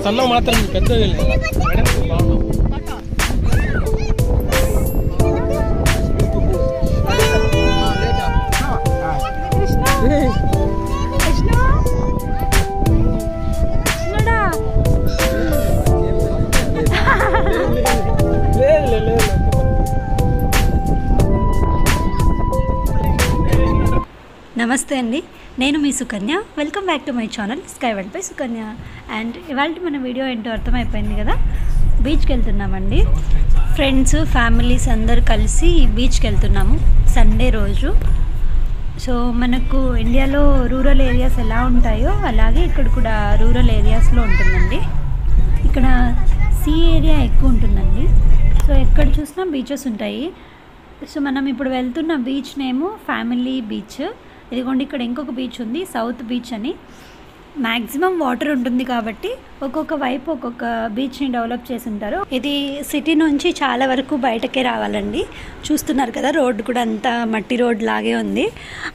సన్న మాత్రం పెద్దది నమస్తే అండి, నేను మీ Sukanya. Welcome back to my channel sky world by Sukanya. And ఇవాళ మన వీడియో ఏంటో అర్థమైపోయింది కదా, బీచ్కి వెళ్తున్నామండి. ఫ్రెండ్స్ ఫ్యామిలీస్ అందరు కలిసి బీచ్కి వెళ్తున్నాము సండే రోజు. సో మనకు ఇండియాలో రూరల్ ఏరియాస్ ఎలా ఉంటాయో అలాగే ఇక్కడ కూడా రూరల్ ఏరియాస్లో ఉంటుందండి. ఇక్కడ సీ ఏరియా ఎక్కువ ఉంటుందండి. సో ఎక్కడ చూసినా బీచెస్ ఉంటాయి. సో మనం ఇప్పుడు వెళ్తున్న బీచ్ నేము ఫ్యామిలీ బీచ్. ఇదిగోండి ఇక్కడ ఇంకొక బీచ్ ఉంది, సౌత్ బీచ్ అని. మ్యాక్సిమం వాటర్ ఉంటుంది కాబట్టి ఒక్కొక్క వైపు ఒక్కొక్క బీచ్ని డెవలప్ చేసి ఉంటారు. ఇది సిటీ నుంచి చాలా వరకు బయటకే రావాలండి. చూస్తున్నారు కదా, రోడ్డు కూడా అంతా మట్టి రోడ్ లాగే ఉంది.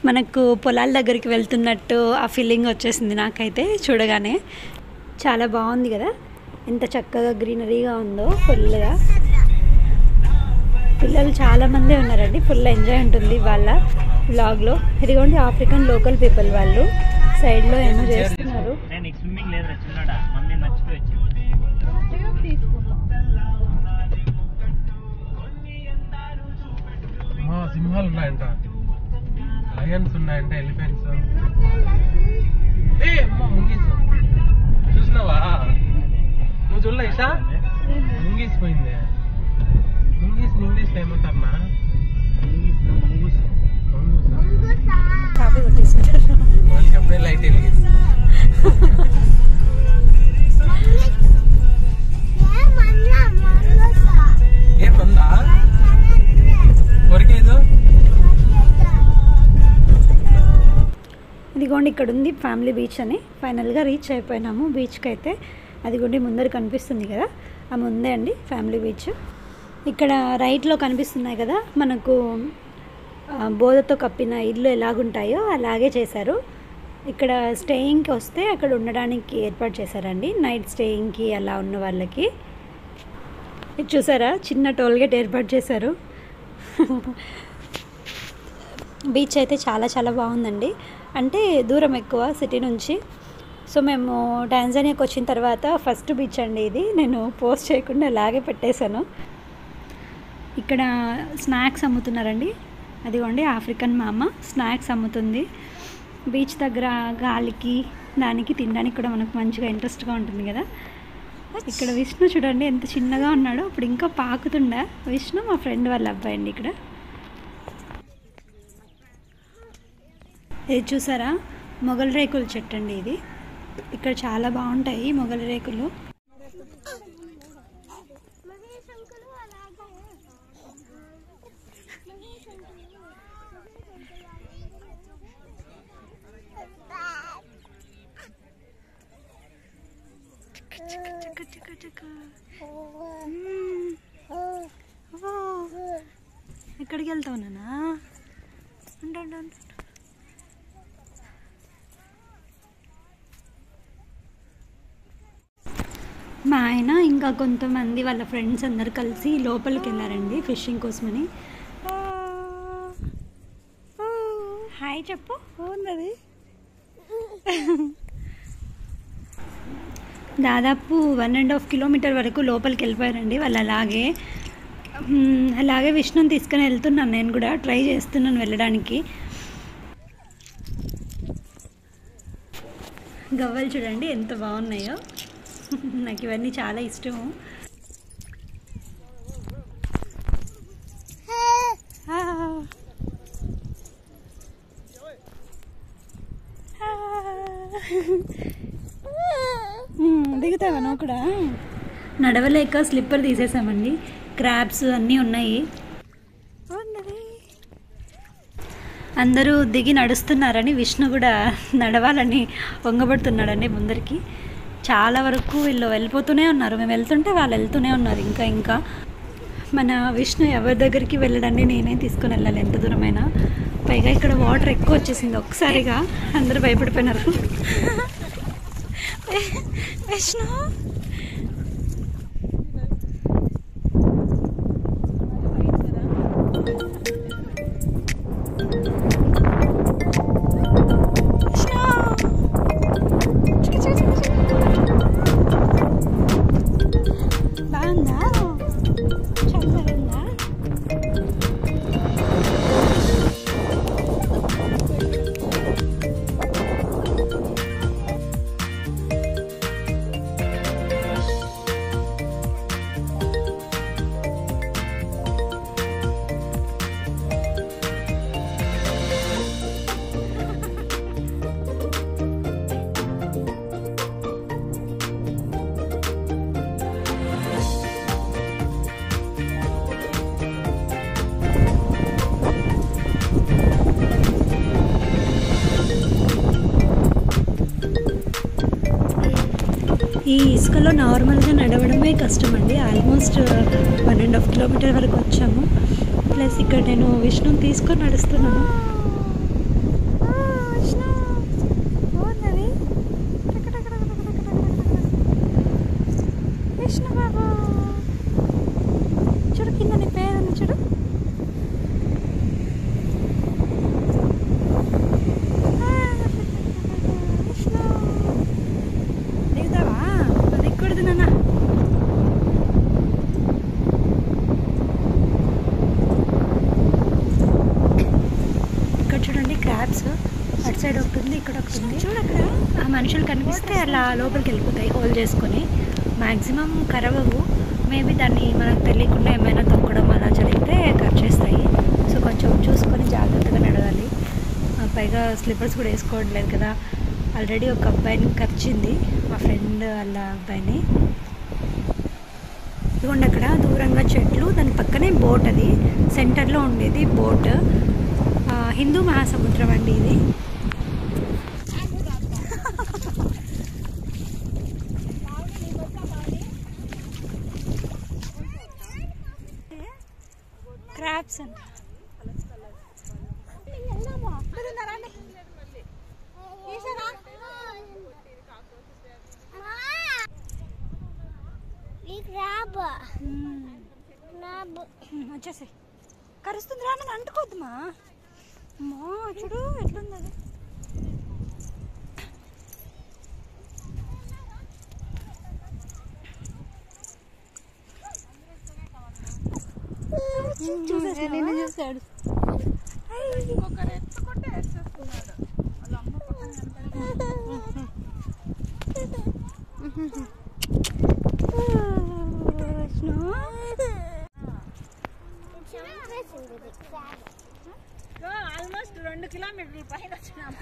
మనకు పొలాల దగ్గరికి వెళ్తున్నట్టు ఆ ఫీలింగ్ వచ్చేసింది నాకైతే చూడగానే. చాలా బాగుంది కదా, ఎంత చక్కగా గ్రీనరీగా ఉందో. ఫుల్గా పిల్లలు చాలామందే ఉన్నారండి, ఫుల్ ఎంజాయ్ ఉంటుంది వాళ్ళ వ్లాగ్లో. ఇదిగోండి ఆఫ్రికన్ లోకల్ పీపుల్ వాళ్ళు సైడ్లో ఏమో చేస్తున్నారు. సింహాలు ఉన్నాయంట, లయన్స్ ఉన్నాయంట, ఎలిఫెంట్స్. చూసినావా నువ్వు? చూడలే ఇషా? ముంగీస్ పోయింది. ముంగీస్ ఇంగ్లీష్ ఏమంటారన్నా? కాఫీ కొట్టేసుకుంటారు వాళ్ళకి అప్పుడే లైట్ వెలిగింది. ఏమందా కొరికేదో. ఇదిగోండి ఇక్కడ ఉంది ఫ్యామిలీ బీచ్ అని. ఫైనల్గా రీచ్ అయిపోయినాము బీచ్కి అయితే. అదిగోండి ముందర కనిపిస్తుంది కదా, ఆ ముందే అండి ఫ్యామిలీ బీచ్. ఇక్కడ రైట్లో కనిపిస్తున్నాయి కదా మనకు బోధతో కప్పిన ఇల్లు ఎలాగుంటాయో అలాగే చేశారు. ఇక్కడ స్టేయింగ్కి వస్తే అక్కడ ఉండడానికి ఏర్పాటు చేశారండి, నైట్ స్టేయింగ్కి అలా ఉన్న వాళ్ళకి. ఇది చూసారా, చిన్న టోల్గేట్ ఏర్పాటు చేశారు. బీచ్ అయితే చాలా చాలా బాగుందండి. అంటే దూరం ఎక్కువ సిటీ నుంచి. సో మేము టాంజానియాకి వచ్చిన తర్వాత ఫస్ట్ బీచ్ అండి ఇది. నేను పోస్ట్ చేయకుండా అలాగే పెట్టేశాను. ఇక్కడ స్నాక్స్ అమ్ముతున్నారండి. అదిగోండి ఆఫ్రికన్ మామ స్నాక్స్ అమ్ముతుంది. బీచ్ దగ్గర గాలికి దానికి తినడానికి కూడా మనకు మంచిగా ఇంట్రెస్ట్గా ఉంటుంది కదా. ఇక్కడ విష్ణు చూడండి ఎంత చిన్నగా ఉన్నాడో, ఇప్పుడు ఇంకా పాకుతుండా. విష్ణు మా ఫ్రెండ్ వాళ్ళ అబ్బాయి అండి. ఇక్కడ ఇది చూసారా, మొగల రేకుల చెట్టు అండి ఇది. ఇక్కడ చాలా బాగుంటాయి మొగల రేకులు. ఎక్కడికి వెళ్తావు నాన్నా? మా ఆయన ఇంకా కొంతమంది వాళ్ళ ఫ్రెండ్స్ అందరు కలిసి లోపలికి వెళ్ళారండి ఫిషింగ్ కోసమని. హాయ్ చెప్పు. ఉన్నది దాదాపు 1.5 కిలోమీటర్ వరకు లోపలికి వెళ్ళిపోయారండి వాళ్ళు. అలాగే విష్ణుని తీసుకొని వెళ్తున్నాను, నేను కూడా ట్రై చేస్తున్నాను వెళ్ళడానికి. గవ్వలు చూడండి ఎంత బాగున్నాయో, నాకు ఇవన్నీ చాలా ఇష్టము. దిగుతావా నువ్వు కూడా? నడవలేక స్లిప్పర్ తీసేసామండి. క్రాబ్స్ అన్నీ ఉన్నాయి. అందరూ దిగి నడుస్తున్నారని విష్ణు కూడా నడవాలని వంగబడుతున్నాడండి ముందరికి. చాలా వరకు వీళ్ళు వెళ్ళిపోతూనే ఉన్నారు. మేము వెళ్తుంటే వాళ్ళు వెళ్తూనే ఉన్నారు. ఇంకా మన విష్ణు ఎవరి దగ్గరికి వెళ్ళడండి, నేనే తీసుకుని వెళ్ళాలి ఎంత దూరమైనా. పైగా ఇక్కడ వాటర్ ఎక్కువ వచ్చేసింది ఒక్కసారిగా, అందరూ భయపడిపోయినారు. విష్ణు ఈ ఇసుకలో నార్మల్గా నడవడమే కష్టం అండి. ఆల్మోస్ట్ 1.5 కిలోమీటర్ వరకు వచ్చాము. ప్లస్ ఇక్కడ నేను విష్ణుని తీసుకొని నడుస్తున్నాను. విష్ణు బాబు చూడు, కింద నీ పేరు చూడు. అటు సైడ్ ఒకటి ఉంది, ఇక్కడ ఒకటి ఉంది. చూడు అక్కడ ఆ మనుషులు కనిపిస్తే అలా లోపలికి వెళ్ళిపోతాయి హోల్ చేసుకొని. మ్యాక్సిమం కరవవు. మేబీ దాన్ని మనకు తెలియకుండా ఏమైనా తొక్కడం అలా జరిగితే కట్ చేస్తాయి. సో కొంచెం చూసుకొని జాగ్రత్తగా నడవాలి. పైగా స్లిప్పర్స్ కూడా వేసుకోవట్లేదు కదా. ఆల్రెడీ ఒక అబ్బాయిని కరిచింది, మా ఫ్రెండ్ వాళ్ళ అబ్బాయిని. ఇదిగోండి అక్కడ దూరంగా చెట్లు, దాని పక్కనే బోట్, అది సెంటర్లో ఉండేది బోట్. హిందూ మహాసముద్రం అండి ఇది. క్రాబ్స్ అంట. వచ్చేసి కరుస్తుంది రా, నన్ను అంటుకోద్దుమా. అమ్మో చూడు ఎట్లుంది అది. చూసాడు ఆల్మోస్ట్ 2 కిలోమీటర్లు పైన వచ్చినాము.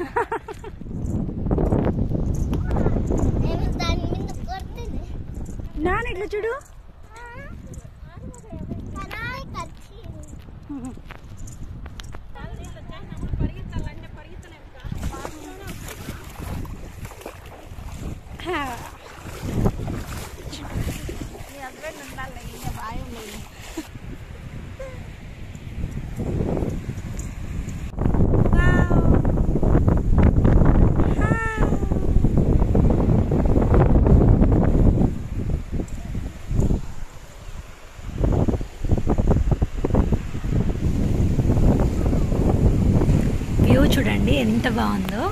నాన్న ఇట్లా చూడు. హస్బెండ్ ఉండాలి, ఇంకా భయం లేదు. వ్యూ చూడండి ఎంత బాగుందో.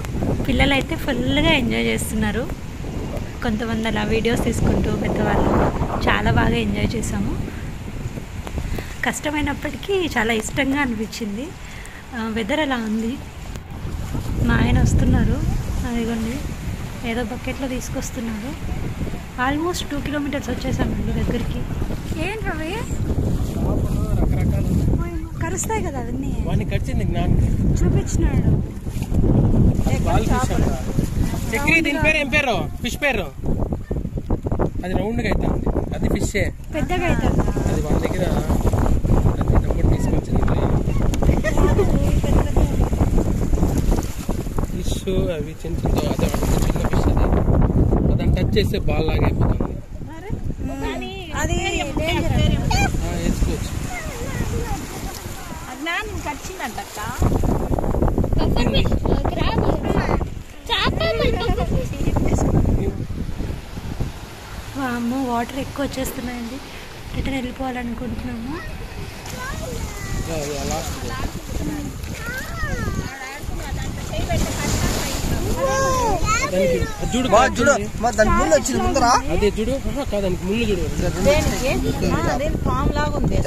పిల్లలైతే ఫుల్గా ఎంజాయ్ చేస్తున్నారు. కొంతమంది అలా వీడియోస్ తీసుకుంటూ, పెద్దవాళ్ళు చాలా బాగా ఎంజాయ్ చేసాము. కష్టమైనప్పటికీ చాలా ఇష్టంగా అనిపించింది. వెదర్ అలా ఉంది. మా ఆయన వస్తున్నారు, అదిగోండి ఏదో బకెట్లో తీసుకొస్తున్నారు. ఆల్మోస్ట్ 2 కిలోమీటర్స్ వచ్చేసామండి దగ్గరికి. ఏంటి రవి కరుస్తాయి కదా అవన్నీ. చూపించినాడు. దీని పేరు ఏం పేరు? ఫిష్ పేరు అది రౌండ్గా అవుతుంది, అది ఫిష్ పెద్దగా అవుతుంది. అది వాళ్ళ దగ్గర తీసుకొచ్చింది. అవి చిన్న చిన్న చిన్న ఫిష్ అది దాన్ని టచ్ చేస్తే బాల్ లాగా అయిపోతుంది. అది వేసుకోవచ్చు. అది కచ్చిందంట అమ్మో వాటర్ ఎక్కువ వచ్చేస్తున్నాయండి. రిటర్న్ వెళ్ళిపోవాలనుకుంటున్నాము. చూడు దానికి ముళ్ళు వచ్చింది ముందరా. అదే చూడు కాదానికి ముళ్ళు చూడు. పాము లాగా ఉంది.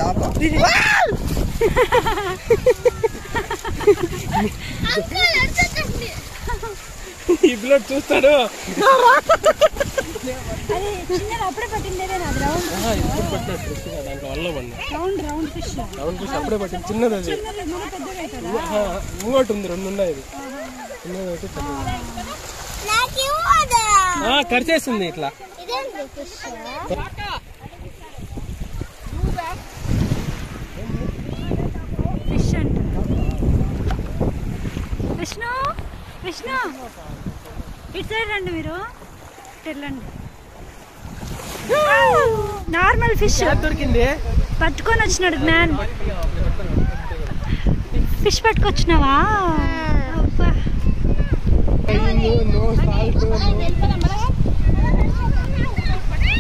ఈ పిల్లడు చూస్తాడు. అప్పుడే పట్టిందే ఇప్పుడు పట్టినట్టు దాంట్లో వల్ల పడి రౌండ్ ఫిష్ అప్పుడే పట్టింది. చిన్నది అది ఇంకోటి ఉంది, 2 ఉన్నాయి. ఇది చిన్నది అయితే ఖర్చేస్తుంది ఇట్లా. ఫిష్ అంట. విష్ణు విష్ణు ఇటు సైడ్ రండి, మీరు వెళ్ళండి. నార్మల్ ఫిష్ దొరికింది. పట్టుకొని వచ్చినాడు జ్ఞాన్. ఫిష్ పట్టుకొచ్చినావా?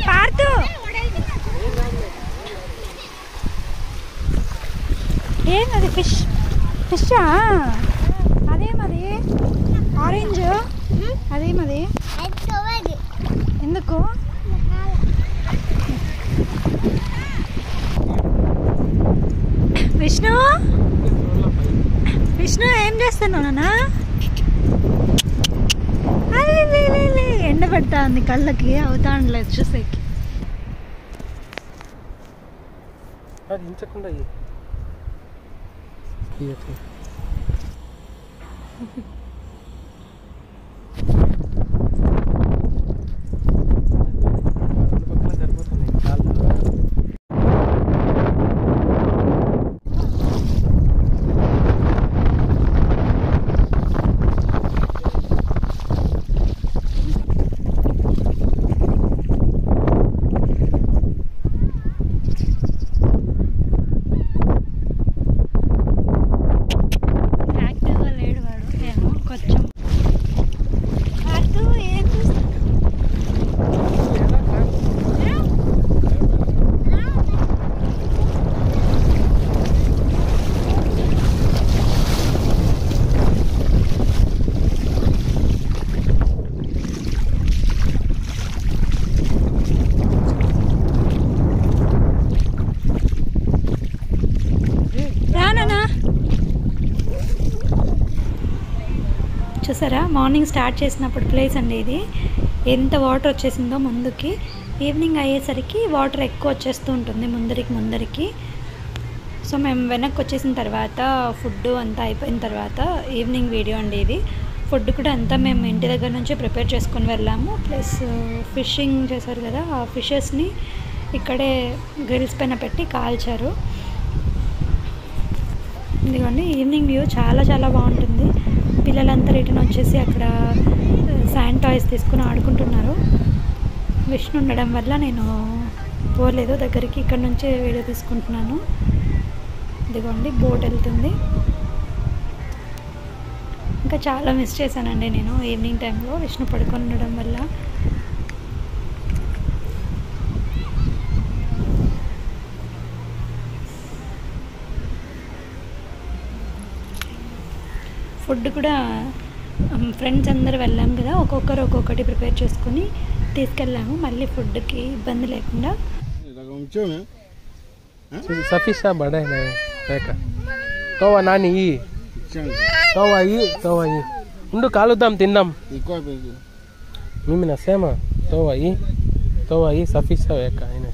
పార్తు ఏంది ఫిష్? ఫిషా? అదేమది ఆరెంజ్? అదేమది ఎందుకు? విష్ణు విష్ణు ఏం చేస్తున్నావు నాన్న? ఎండ పెడతా ఉంది కళ్ళకి, అవుతా ఉండలేదు చూసేకి. అది ఇంచకుండా సరిపోతున్నాయి కాళ్ళు. చూసారా మార్నింగ్ స్టార్ట్ చేసినప్పుడు ప్లేస్ అండి ఇది. ఎంత వాటర్ వచ్చేసిందో ముందుకి. ఈవినింగ్ అయ్యేసరికి వాటర్ ఎక్కువ వచ్చేస్తూ ఉంటుంది ముందరికి. సో మేము వెనక్కి వచ్చేసిన తర్వాత ఫుడ్ అంతా అయిపోయిన తర్వాత ఈవినింగ్ వీడియో అండి ఇది. ఫుడ్ కూడా అంతా మేము ఇంటి దగ్గర నుంచి ప్రిపేర్ చేసుకొని వెళ్ళాము. ప్లస్ ఫిషింగ్ చేశారు కదా, ఆ ఫిషెస్ని ఇక్కడే గ్రిల్స్ పైన పెట్టి కాల్చారు. ఇదిగోండి ఈవినింగ్ వ్యూ చాలా చాలా బాగుంటుంది. పిల్లలంతా రిటర్న్ వచ్చేసి అక్కడ శాండ్ టాయ్స్ తీసుకుని ఆడుకుంటున్నారు. విష్ణు ఉండడం వల్ల నేను పోలేదు దగ్గరికి, ఇక్కడ నుంచే వీడియో తీసుకుంటున్నాను. ఇదిగోండి బోట్ వెళ్తుంది. ఇంకా చాలా మిస్ చేశానండి నేను ఈవినింగ్ టైంలో విష్ణు పడుకొని ఉండడం వల్ల. ఫుడ్ కూడా ఫ్రెండ్స్ అందరు వెళ్ళాం కదా, ఒక్కొక్కరు ఒక్కొక్కటి ప్రిపేర్ చేసుకొని తీసుకెళ్ళాము. మళ్ళీ ఫుడ్కి ఇబ్బంది లేకుండా. సఫీషా బడా తోవా నాని తోవా ఉండు కాలుద్దాం తిందాం. మేము నసేమా తోవా సఫీషా వేక అయినా